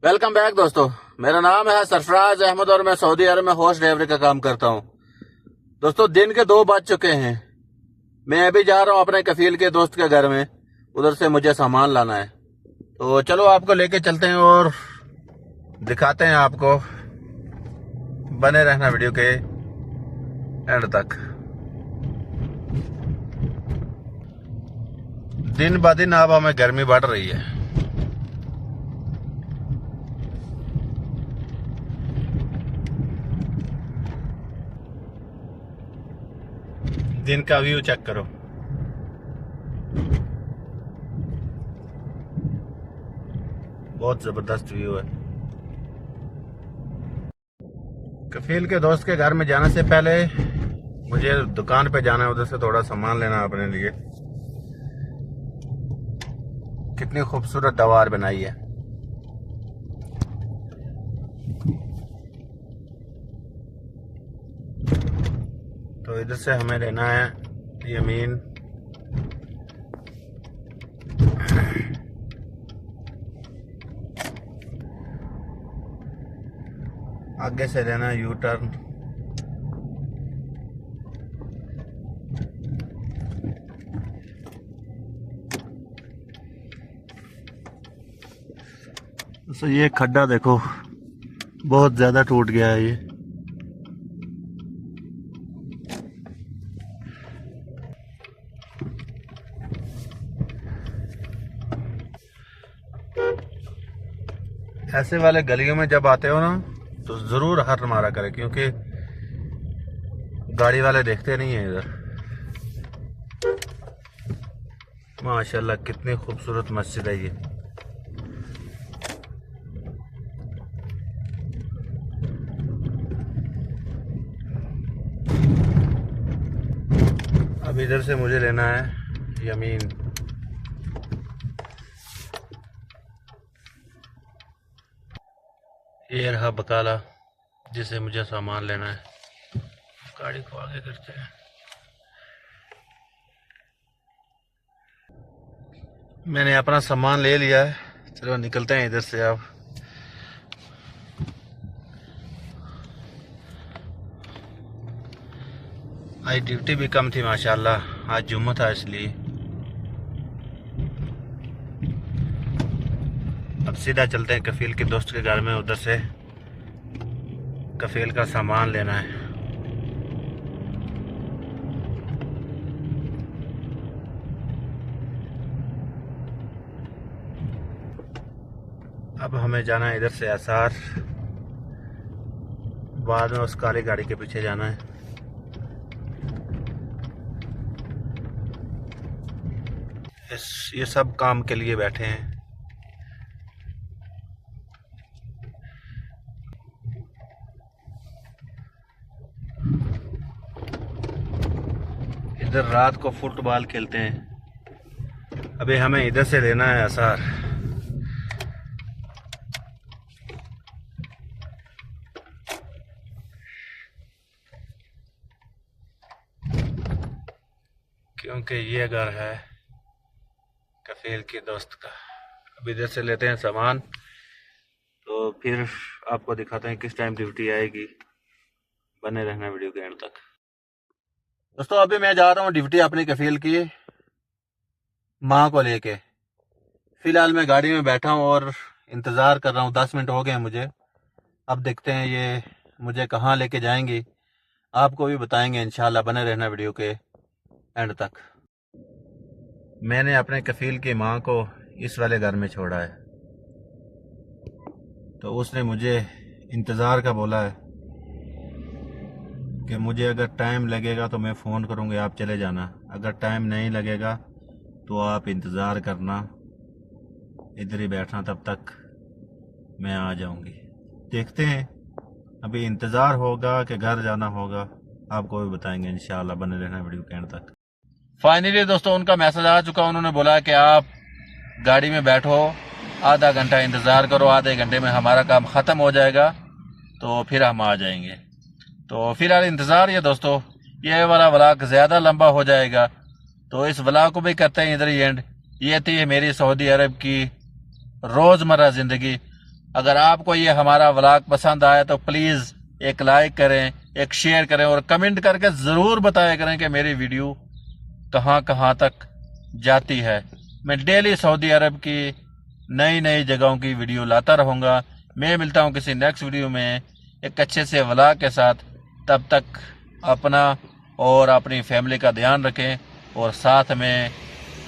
Welcome back दोस्तों। मेरा नाम है सरफराज अहमद और मैं सऊदी अरब में होस्ट ड्राइवरी का काम करता हूं। दोस्तों दिन के 2 बज चुके हैं। मैं अभी जा रहा हूं अपने कफील के दोस्त के घर में, उधर से मुझे सामान लाना है। तो चलो आपको लेके चलते हैं और दिखाते हैं आपको। बने रहना वीडियो के एंड तक। दिन ब दिन अब हमें गर्मी बढ़ रही है। दिन का व्यू चेक करो। बहुत जबरदस्त व्यू है। कफील के दोस्त के घर में जाने से पहले मुझे दुकान पे जाना है, उधर से थोड़ा सामान लेना है अपने लिए। कितनी खूबसूरत दीवार बनाई है। तो इधर से हमें लेना है यमीन। आगे से लेना है यू टर्न। तो ये खड्डा देखो, बहुत ज्यादा टूट गया है ये। ऐसे वाले गलियों में जब आते हो ना तो जरूर हॉर्न मारा करें, क्योंकि गाड़ी वाले देखते नहीं है इधर। माशाल्लाह कितनी खूबसूरत मस्जिद है ये। अब इधर से मुझे लेना है यमीन। ये रहा बकाला जिसे मुझे सामान लेना है। गाड़ी को आगे करते हैं। मैंने अपना सामान ले लिया है, चलो निकलते हैं इधर से। अब आज ड्यूटी भी कम थी माशाल्लाह, आज जुम्मा था इसलिए। अब सीधा चलते हैं कफील के दोस्त के घर में, उधर से कफील का सामान लेना है। अब हमें जाना है इधर से एसआर, बाद में उस काली गाड़ी के पीछे जाना है। ये सब काम के लिए बैठे हैं। इधर रात को फुटबॉल खेलते हैं। अभी हमें इधर से लेना है एसआर। क्योंकि ये घर है कफील के दोस्त का। अब इधर से लेते हैं सामान, तो फिर आपको दिखाते हैं किस टाइम ड्यूटी आएगी। बने रहना वीडियो के एंड तक। दोस्तों अभी मैं जा रहा हूँ ड्यूटी अपनी कफील की माँ को लेके। फिलहाल मैं गाड़ी में बैठा हूँ और इंतज़ार कर रहा हूँ। 10 मिनट हो गए हैं मुझे। अब देखते हैं ये मुझे कहाँ लेके जाएंगी, आपको भी बताएंगे इंशाल्लाह। बने रहना वीडियो के एंड तक। मैंने अपने कफील की माँ को इस वाले घर में छोड़ा है, तो उसने मुझे इंतज़ार का बोला है कि मुझे अगर टाइम लगेगा तो मैं फ़ोन करूँगी, आप चले जाना। अगर टाइम नहीं लगेगा तो आप इंतज़ार करना, इधर ही बैठना, तब तक मैं आ जाऊँगी। देखते हैं, अभी इंतज़ार होगा कि घर जाना होगा, आपको भी बताएंगे इंशाल्लाह। बने रहना वीडियो के एंड तक। फाइनली दोस्तों उनका मैसेज आ चुका। उन्होंने बोला कि आप गाड़ी में बैठो, आधा घंटा इंतज़ार करो, आधे घंटे में हमारा काम ख़त्म हो जाएगा तो फिर हम आ जाएंगे। तो फिलहाल इंतज़ार ये दोस्तों, ये वाला व्लॉग ज़्यादा लंबा हो जाएगा तो इस व्लॉग को भी करते हैं इधर ही एंड। ये थी मेरी सऊदी अरब की रोज़मर्रा ज़िंदगी। अगर आपको ये हमारा व्लॉग पसंद आया तो प्लीज़ एक लाइक करें, एक शेयर करें और कमेंट करके ज़रूर बताया करें कि मेरी वीडियो कहाँ कहाँ तक जाती है। मैं डेली सऊदी अरब की नई नई जगहों की वीडियो लाता रहूँगा। मैं मिलता हूँ किसी नेक्स्ट वीडियो में एक अच्छे से व्लॉग के साथ। तब तक अपना और अपनी फैमिली का ध्यान रखें और साथ में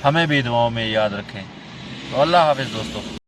हमें भी दुआओं में याद रखें। तो अल्लाह हाफिज़ दोस्तों।